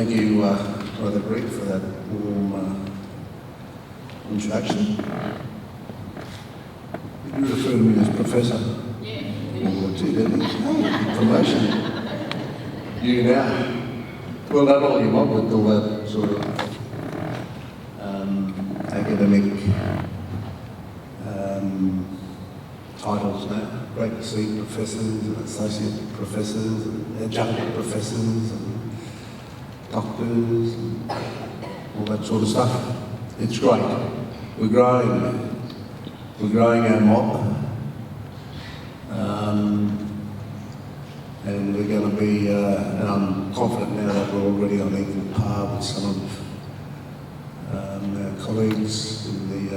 Thank you, Brother Greg, for that warm introduction. Did you refer to me as Professor? Yeah. Or did promotion? You now. Well done all you want with all that sort of academic titles now. Great to see professors and associate professors and adjunct professors and doctors and all that sort of stuff. It's great. We're growing our mob, and we're going to be, and I'm confident now that we're already on equal par with some of our colleagues in the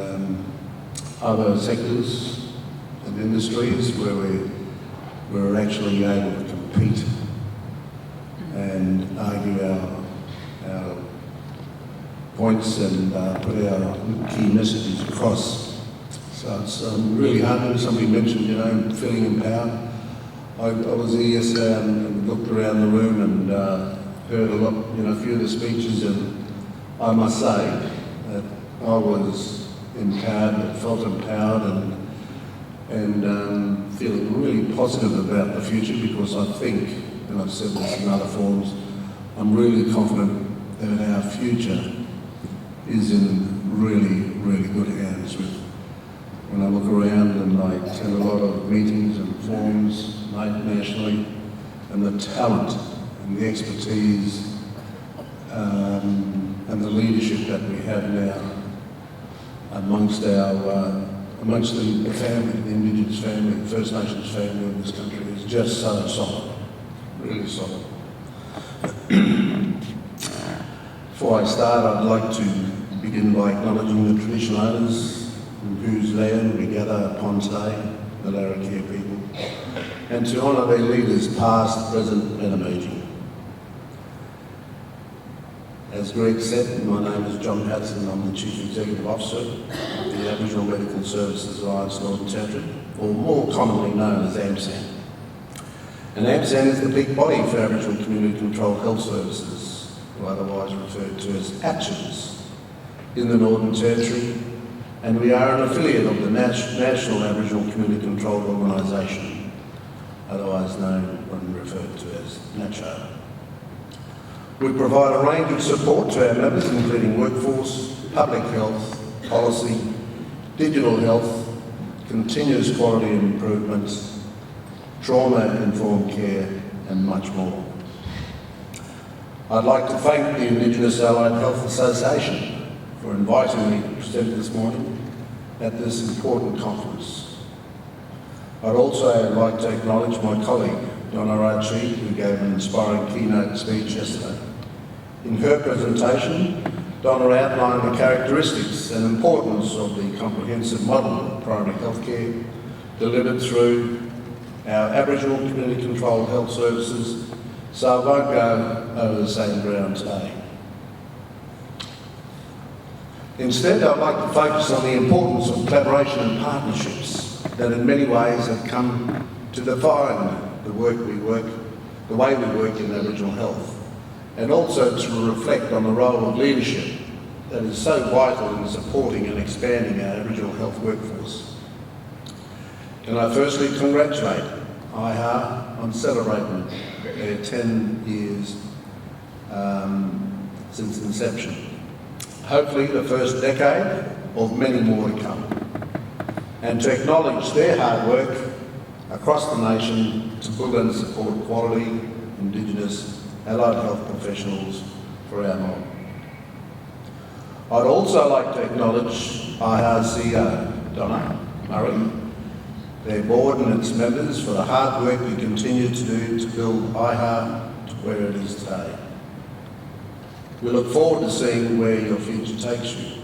other sectors and industries where we're actually able to compete and argue our points and put our key messages across. So it's really hard. Somebody mentioned, feeling empowered. I was here yesterday and looked around the room and heard a few of the speeches, and I must say that I was empowered, felt empowered and feeling really positive about the future, because I think, and I've said this in other forums, I'm really confident that our future is in really, really good hands. When I look around and I attend a lot of meetings and forums nationally, and the talent and the expertise and the leadership that we have now amongst the family, the Indigenous family, the First Nations family in this country is just so solid, really solid. Before I start, I'd like to begin by acknowledging the traditional owners in whose land we gather upon today, the Larrakia people, and to honour their leaders past, present and emerging. As Greg said, my name is John Patterson. I'm the Chief Executive Officer of the Aboriginal Medical Services Alliance Northern Territory, or more commonly known as AMSAN. And AMSAN is the big body for Aboriginal Community Controlled Health Services, or otherwise referred to as ACHS, in the Northern Territory, and we are an affiliate of the National Aboriginal Community Controlled Organisation, otherwise known and referred to as NACCHO. We provide a range of support to our members, including workforce, public health, policy, digital health, continuous quality improvements, trauma-informed care, and much more. I'd like to thank the Indigenous Allied Health Association for inviting me to present this morning at this important conference. I'd also like to acknowledge my colleague, Donna Archie, who gave an inspiring keynote speech yesterday. In her presentation, Donna outlined the characteristics and importance of the comprehensive model of primary health care delivered through our Aboriginal Community Controlled Health Services, so I won't go over the same ground today. Instead, I'd like to focus on the importance of collaboration and partnerships that in many ways have come to define the way we work in Aboriginal health, and also to reflect on the role of leadership that is so vital in supporting and expanding our Aboriginal health workforce. Can I firstly congratulate IHA on celebrating their 10 years since inception. Hopefully the first decade of many more to come, and to acknowledge their hard work across the nation to build and support quality Indigenous allied health professionals for our mob. I'd also like to acknowledge IHA CEO Donna Murray, their board and its members for the hard work you continue to do to build IHA to where it is today. We look forward to seeing where your future takes you.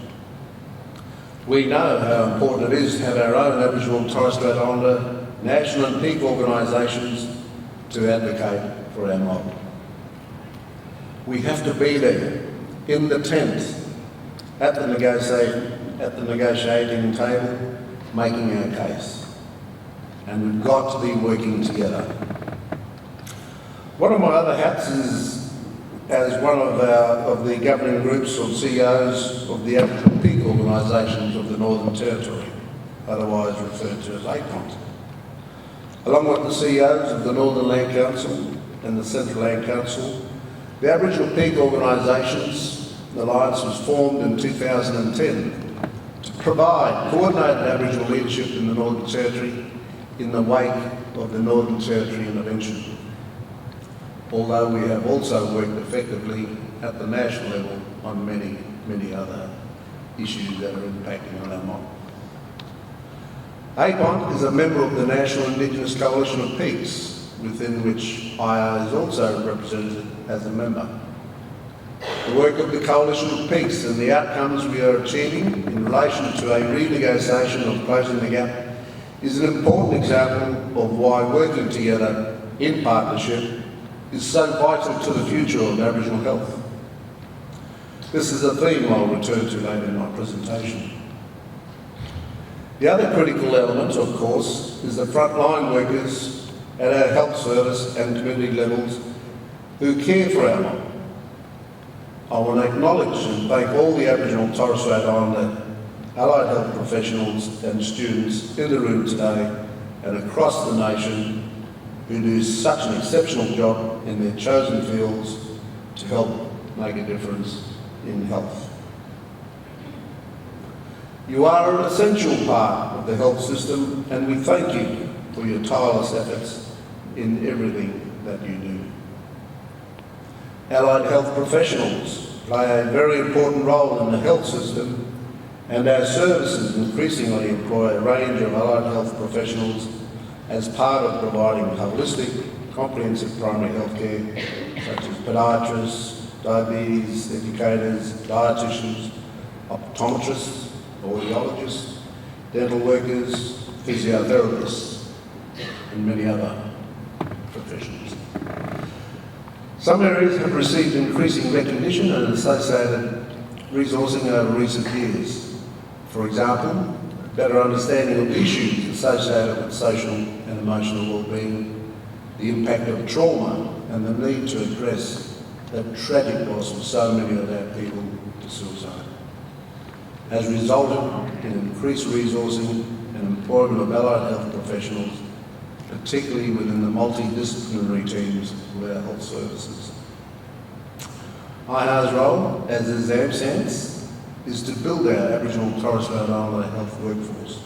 We know how important it is to have our own Aboriginal and Torres Strait Islander national and peak organisations to advocate for our mob. We have to be there, in the tent, at the negotiating table, making our case. And we've got to be working together. One of my other hats is as one of the governing groups of CEOs of the Aboriginal peak organisations of the Northern Territory, otherwise referred to as APONT. Along with the CEOs of the Northern Land Council and the Central Land Council, the Aboriginal peak organisations alliance was formed in 2010 to provide coordinated Aboriginal leadership in the Northern Territory in the wake of the Northern Territory intervention. Although we have also worked effectively at the national level on many other issues that are impacting on our model. APONT is a member of the National Indigenous Coalition of Peaks, within which IA is also represented as a member. The work of the Coalition of Peaks and the outcomes we are achieving in relation to a renegotiation of closing the gap is an important example of why working together in partnership is so vital to the future of Aboriginal health. This is a theme I'll return to later in my presentation. The other critical element, of course, is the frontline workers at our health service and community levels who care for our lot. I want to acknowledge and thank all the Aboriginal and Torres Strait Islander allied health professionals and students in the room today and across the nation who do such an exceptional job in their chosen fields to help make a difference in health. You are an essential part of the health system, and we thank you for your tireless efforts in everything that you do. Allied health professionals play a very important role in the health system, and our services increasingly employ a range of allied health professionals as part of providing holistic, comprehensive primary health care, such as podiatrists, diabetes educators, dietitians, optometrists, audiologists, dental workers, physiotherapists, and many other professions. Some areas have received increasing recognition and associated resourcing over recent years. For example, better understanding of issues associated with social and emotional well-being, the impact of trauma, and the need to address the tragic loss of so many of our people to suicide, has resulted in increased resourcing and employment of allied health professionals, particularly within the multidisciplinary teams of our health services. IHA's role, as is AMSAN's, is to build our Aboriginal and Torres Strait Islander health workforce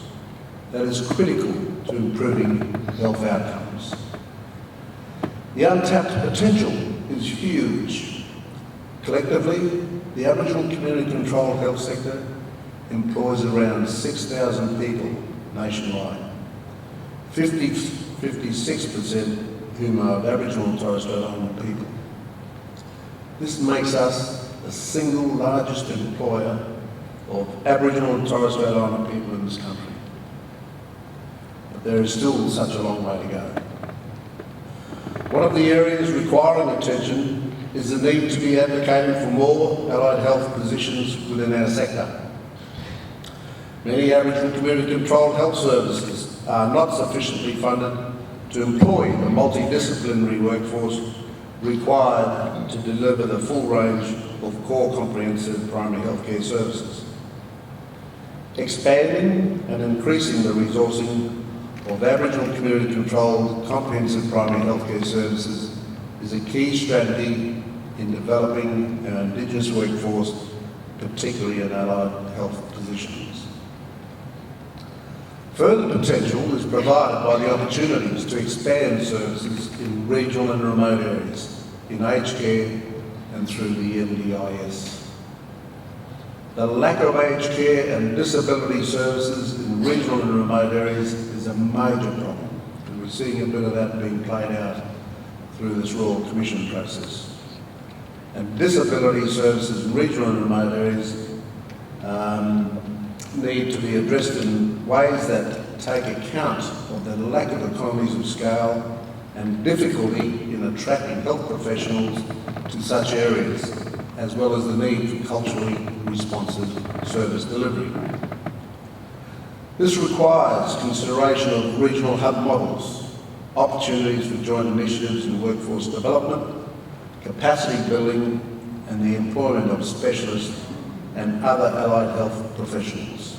that is critical to improving health outcomes. The untapped potential is huge. Collectively, the Aboriginal community-controlled health sector employs around 6,000 people nationwide, 56% whom are Aboriginal and Torres Strait Islander people. This makes us the single largest employer of Aboriginal and Torres Strait Islander people in this country. But there is still such a long way to go. One of the areas requiring attention is the need to be advocating for more allied health positions within our sector. Many Aboriginal community-controlled health services are not sufficiently funded to employ the multidisciplinary workforce required to deliver the full range of core comprehensive primary healthcare services. Expanding and increasing the resourcing of Aboriginal community-controlled comprehensive primary healthcare services is a key strategy in developing our Indigenous workforce, particularly in allied health positions. Further potential is provided by the opportunities to expand services in regional and remote areas, in aged care and through the NDIS. The lack of aged care and disability services in regional and remote areas is a major problem, and we're seeing a bit of that being played out through this Royal Commission process. And disability services in regional and remote areas need to be addressed in ways that take account of the lack of economies of scale and difficulty in attracting health professionals to such areas, as well as the need for culturally responsive service delivery. This requires consideration of regional hub models, opportunities for joint initiatives in workforce development, capacity building and the employment of specialists and other allied health professionals.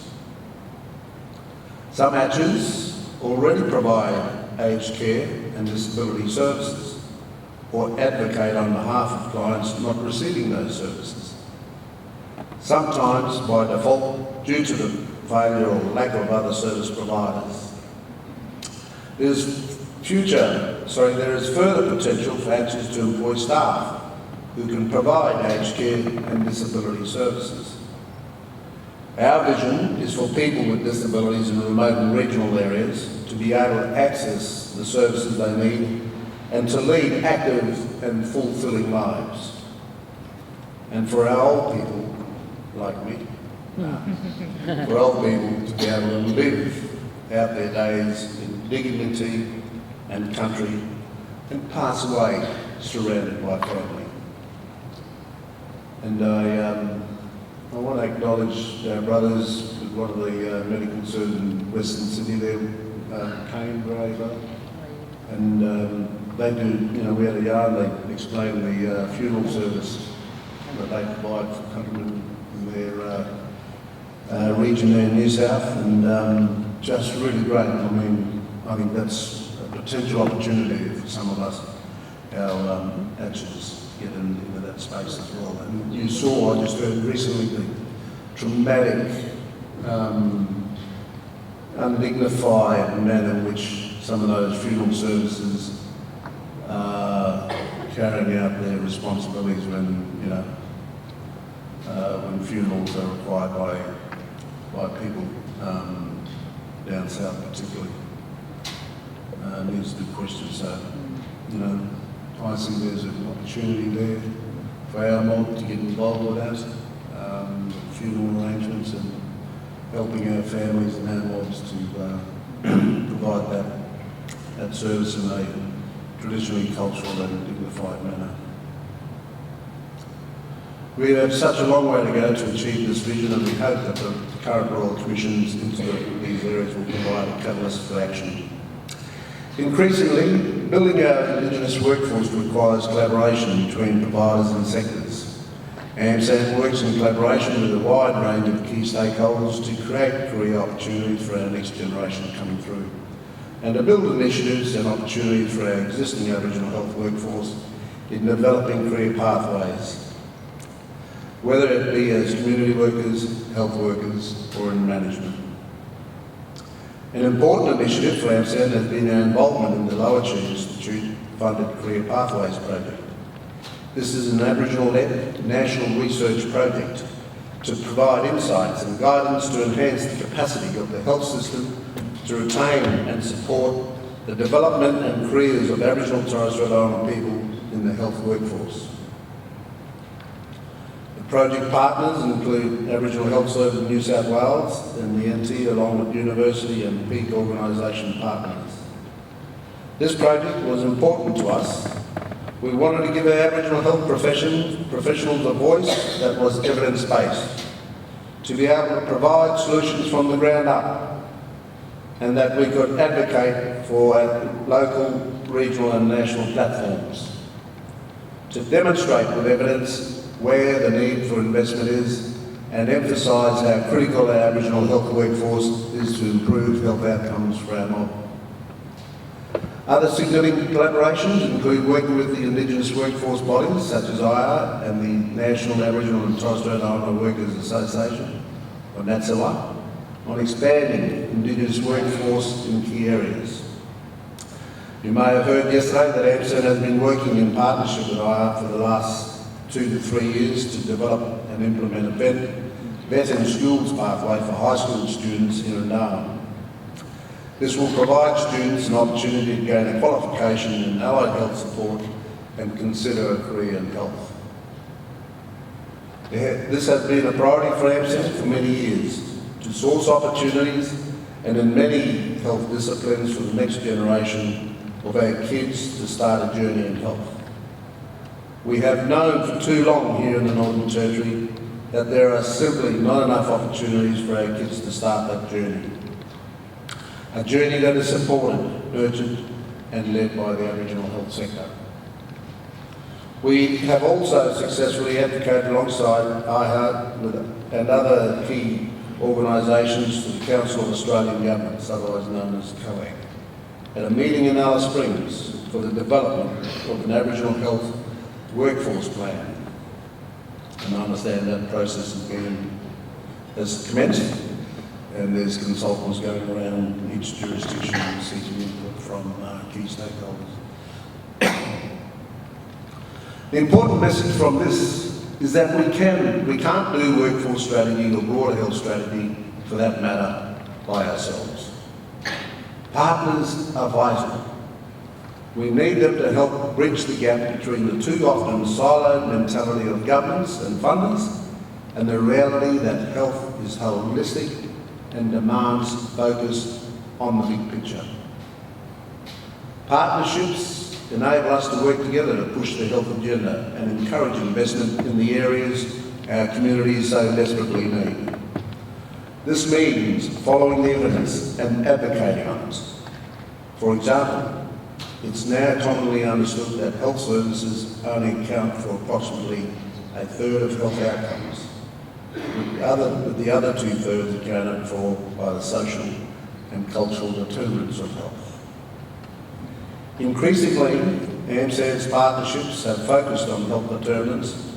Some ACHs already provide aged care and disability services or advocate on behalf of clients not receiving those services, sometimes by default due to the failure or lack of other service providers. There is further potential for ACHs to employ staff who can provide aged care and disability services. Our vision is for people with disabilities in remote and regional areas to be able to access the services they need and to lead active and fulfilling lives. And for our old people, like me, for old people to be able to live out their days in dignity and country and pass away surrounded by family. And I want to acknowledge our brothers with one of the medical surgeons in Western Sydney there, Kane, and they do, we had a yarn, they explained the funeral service that they provide for countrymen in their region there in New South, and just really great. I mean, I think that's a potential opportunity for some of us, our ACHs, get into that space as well. And you saw, I just heard recently, the dramatic, undignified manner in which some of those funeral services are carrying out their responsibilities when, when funerals are required by people down south particularly. Needs to be questioned. So, I think there's an opportunity there for our mob to get involved with that, funeral arrangements and helping our families and our mobs to provide that service in a traditionally cultural and dignified manner. We have such a long way to go to achieve this vision, and we hope that the current Royal Commissions into these areas will provide a catalyst for action. Increasingly, building our Indigenous workforce requires collaboration between providers and sectors. AMSAN works in collaboration with a wide range of key stakeholders to create career opportunities for our next generation coming through, and to build initiatives and opportunities for our existing Aboriginal health workforce in developing career pathways, whether it be as community workers, health workers, or in management. An important initiative for AMSAN has been our involvement in the Lower Chief Institute-funded Career Pathways project. This is an Aboriginal-led national research project to provide insights and guidance to enhance the capacity of the health system to retain and support the development and careers of Aboriginal and Torres Strait Islander people in the health workforce. Project partners include Aboriginal Health Service New South Wales and the NT, along with university and peak organisation partners. This project was important to us. We wanted to give our Aboriginal health professionals a voice that was evidence-based, to be able to provide solutions from the ground up, and that we could advocate for local, regional and national platforms, to demonstrate with evidence where the need for investment is, and emphasise how critical our Aboriginal health workforce is to improve health outcomes for our mob. Other significant collaborations include working with the Indigenous workforce bodies such as IAR and the National Aboriginal and Torres Strait Islander Workers Association, or NATSAWA, on expanding Indigenous workforce in key areas. You may have heard yesterday that AMSAN has been working in partnership with IAR for the last 2 to 3 years to develop and implement a vet in schools pathway for high school students in Rundana. This will provide students an opportunity to gain a qualification in allied health support and consider a career in health. This has been a priority for AMSAN for many years, to source opportunities and in many health disciplines for the next generation of our kids to start a journey in health. We have known for too long here in the Northern Territory that there are simply not enough opportunities for our kids to start that journey. A journey that is supported, nurtured and led by the Aboriginal health sector. We have also successfully advocated alongside IHA and other key organisations to the Council of Australian Governments, otherwise known as COAG, at a meeting in Alice Springs for the development of an Aboriginal health workforce plan. And I understand that process has commenced, and there's consultants going around each jurisdiction seeking input from key stakeholders. The important message from this is that we can't do workforce strategy or broader health strategy, for that matter, by ourselves. Partners are vital. We need them to help bridge the gap between the too often siloed mentality of governments and funders and the reality that health is holistic and demands focus on the big picture. Partnerships enable us to work together to push the health agenda and encourage investment in the areas our communities so desperately need. This means following the evidence and advocating on it. For example, it's now commonly understood that health services only account for approximately a third of health outcomes, with the other two-thirds accounted for by the social and cultural determinants of health. Increasingly, AMSAD's partnerships have focused on health determinants,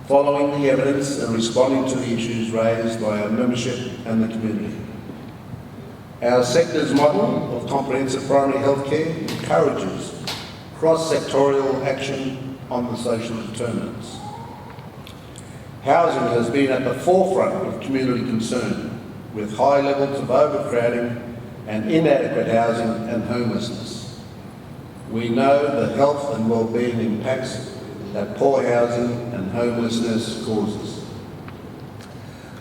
following the evidence and responding to the issues raised by our membership and the community. Our sector's model of comprehensive primary health care encourages cross-sectorial action on the social determinants. Housing has been at the forefront of community concern, with high levels of overcrowding and inadequate housing and homelessness. We know the health and well-being impacts that poor housing and homelessness causes.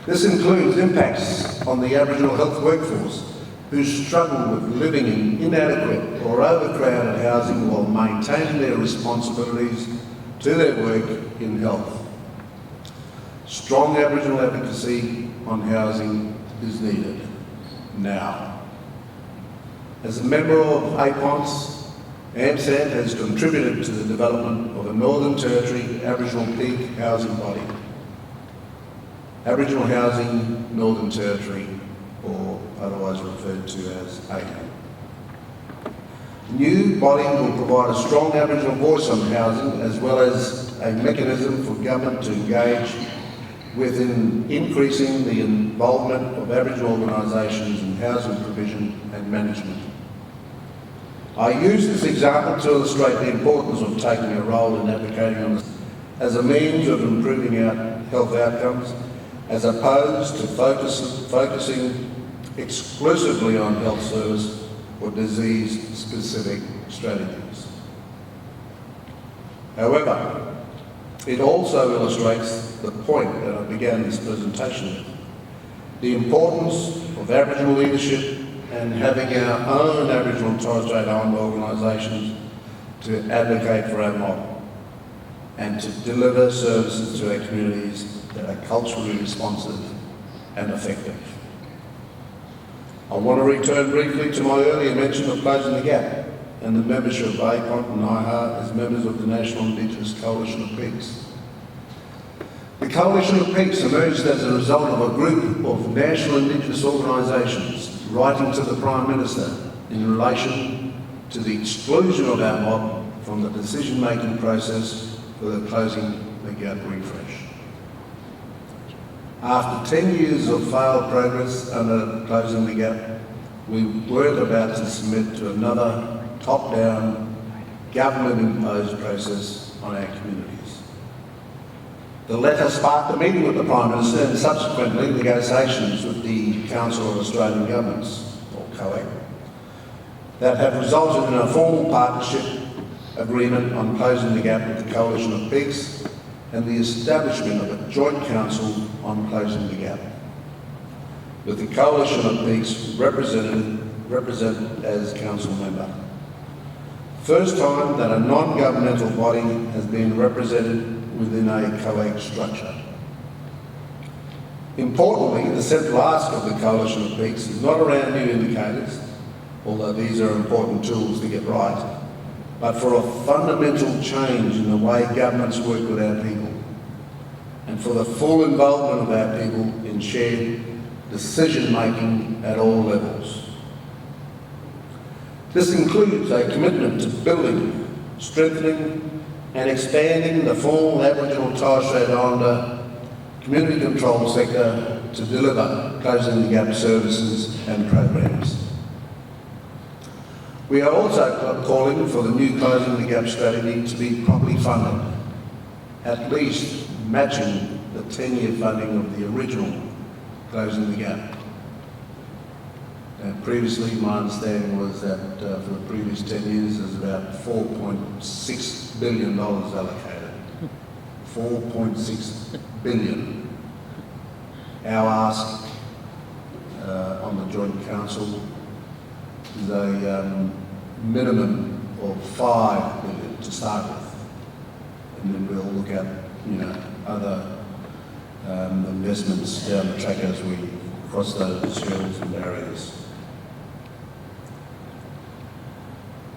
This includes impacts on the Aboriginal health workforce, who struggle with living in inadequate or overcrowded housing while maintaining their responsibilities to their work in health. Strong Aboriginal advocacy on housing is needed now. As a member of APONS, AMSAD has contributed to the development of a Northern Territory Aboriginal peak housing body. Aboriginal Housing Northern Territory, or otherwise referred to as AHA. The new body will provide a strong Aboriginal voice on housing, as well as a mechanism for government to engage within increasing the involvement of Aboriginal organisations in housing provision and management. I use this example to illustrate the importance of taking a role in advocating on this as a means of improving our health outcomes, as opposed to focusing exclusively on health service or disease-specific strategies. However, it also illustrates the point that I began this presentation with: the importance of Aboriginal leadership and having our own Aboriginal and Torres Strait Islander organisations to advocate for our model and to deliver services to our communities that are culturally responsive and effective. I want to return briefly to my earlier mention of closing the gap and the membership of APONT and IHA as members of the National Indigenous Coalition of Peaks. The Coalition of Peaks emerged as a result of a group of national Indigenous organisations writing to the Prime Minister in relation to the exclusion of our mob from the decision-making process for the Closing the Gap refresh. After 10 years of failed progress under Closing the Gap, we weren't about to submit to another top-down, government-imposed process on our communities. The letter sparked a meeting with the Prime Minister and subsequently negotiations with the Council of Australian Governments, or COAG, that have resulted in a formal partnership agreement on closing the gap with the Coalition of Peaks and the establishment of a joint council on closing the gap, with the Coalition of Peaks represented as council member. First time that a non-governmental body has been represented within a COAG structure. Importantly, the central ask of the Coalition of Peaks is not around new indicators, although these are important tools to get right, but for a fundamental change in the way governments work with our people, and for the full involvement of our people in shared decision-making at all levels. This includes a commitment to building, strengthening and expanding the full Aboriginal and Torres Strait Islander community control sector to deliver closing the gap services and programs. We are also calling for the new Closing the Gap strategy to be properly funded, at least matching the 10-year funding of the original Closing the Gap. Previously, my understanding was that for the previous 10 years, there's about $4.6 billion allocated. 4.6 billion. Our ask on the Joint Council is a minimum of 5 billion to start with, and then we'll look at other investments down the track as we cross those hurdles and barriers.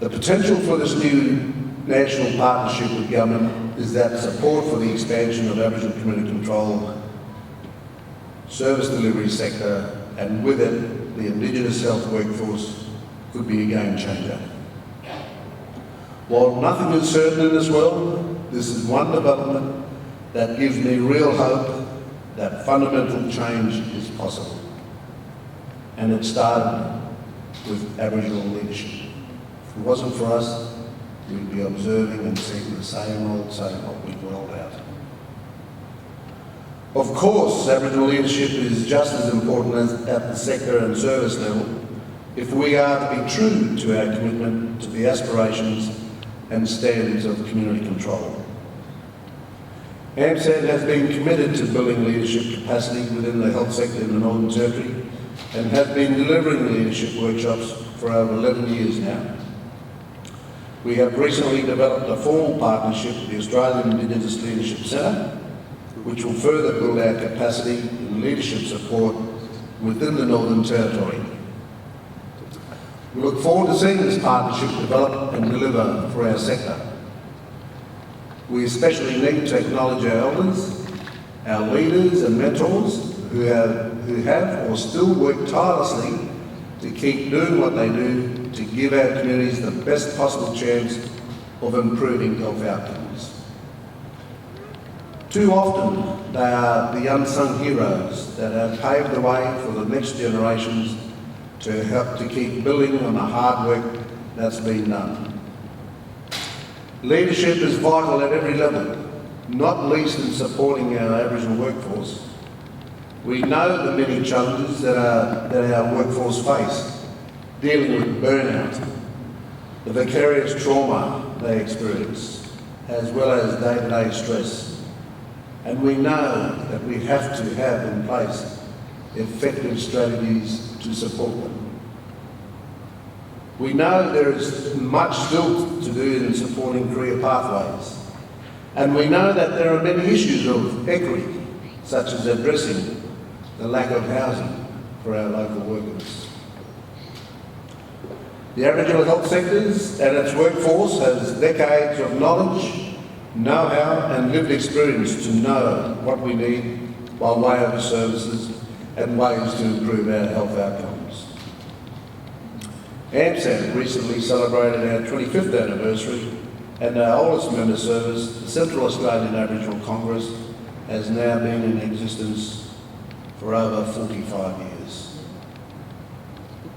The potential for this new national partnership with government is that support for the expansion of Aboriginal community control service delivery sector, and with it the Indigenous health workforce, could be a game changer. While nothing is certain in this world, this is one development that gives me real hope that fundamental change is possible. And it started with Aboriginal leadership. If it wasn't for us, we'd be observing and seeing the same old we've rolled out. Of course, Aboriginal leadership is just as important as at the sector and service level if we are to be true to our commitment to the aspirations and standards of community control. AMSAD has been committed to building leadership capacity within the health sector in the Northern Territory and has been delivering leadership workshops for over 11 years now. We have recently developed a formal partnership with the Australian Indigenous Leadership Centre, which will further build our capacity in leadership support within the Northern Territory. We look forward to seeing this partnership develop and deliver for our sector. We especially need to acknowledge our elders, our leaders and mentors who have or still work tirelessly to keep doing what they do to give our communities the best possible chance of improving health outcomes. Too often, they are the unsung heroes that have paved the way for the next generations to help to keep building on the hard work that's been done. Leadership is vital at every level, not least in supporting our Aboriginal workforce. We know the many challenges that our workforce face, dealing with burnout, the vicarious trauma they experience, as well as day-to-day stress. And we know that we have to have in place effective strategies to support them. We know there is much still to do in supporting career pathways, and we know that there are many issues of equity, such as addressing the lack of housing for our local workers. The Aboriginal health sectors and its workforce has decades of knowledge, know-how and lived experience to know what we need by way of services and ways to improve our health outcomes. AMSAD recently celebrated our 25th anniversary, and our oldest member service, the Central Australian Aboriginal Congress, has now been in existence for over 45 years.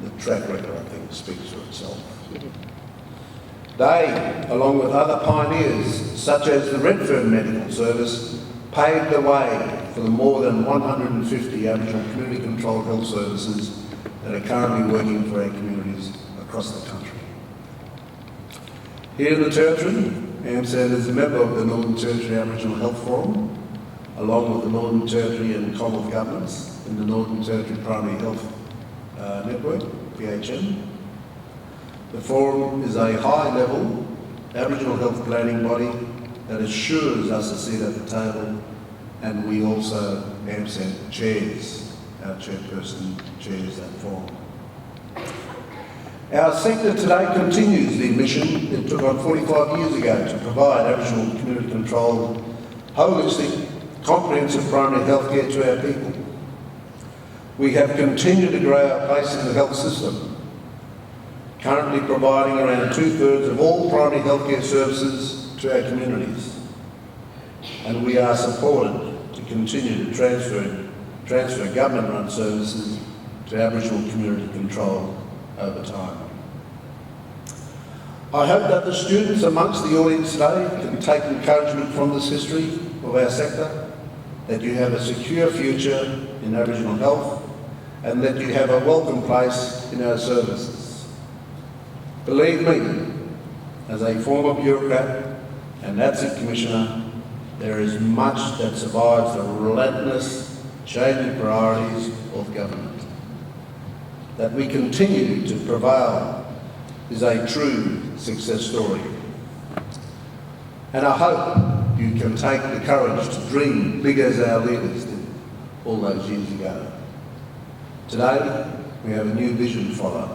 The track record, I think, speaks for itself. They, along with other pioneers, such as the Redfern Medical Service, paved the way for the more than 150 Aboriginal community-controlled health services that are currently working for our communities across the country. Here in the Territory, AMSAD is a member of the Northern Territory Aboriginal Health Forum, along with the Northern Territory and Commonwealth governments in the Northern Territory Primary Health Network, PHN. The Forum is a high-level Aboriginal health planning body that assures us a seat at the table, and we also, AMSAD chairs, our chairperson chairs that forum. Our sector today continues the mission it took on 45 years ago to provide Aboriginal community-controlled, holistic, comprehensive primary health care to our people. We have continued to grow our place in the health system, currently providing around 2/3 of all primary health care services to our communities. And we are supported to continue to transfer government-run services to Aboriginal community control over time. I hope that the students amongst the audience today can take encouragement from this history of our sector, that you have a secure future in Aboriginal health and that you have a welcome place in our services. Believe me, as a former bureaucrat and ATSIC Commissioner, there is much that survives the relentless changing priorities of government. That we continue to prevail is a true success story. And I hope you can take the courage to dream big as our leaders did all those years ago. Today, we have a new vision to follow,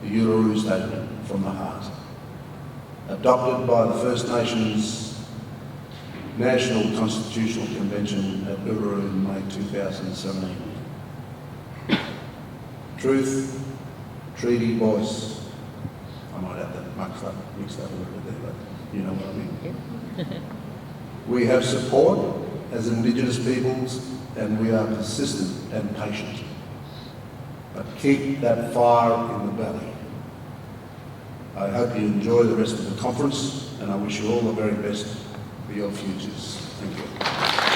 the Uluru Statement from the Heart, adopted by the First Nations National Constitutional Convention at Uluru in May 2017. Truth, treaty, voice. I might have that mixed up a little bit there, but you know what I mean. We have support as Indigenous peoples and we are persistent and patient. But keep that fire in the belly. I hope you enjoy the rest of the conference and I wish you all the very best for your futures. Thank you.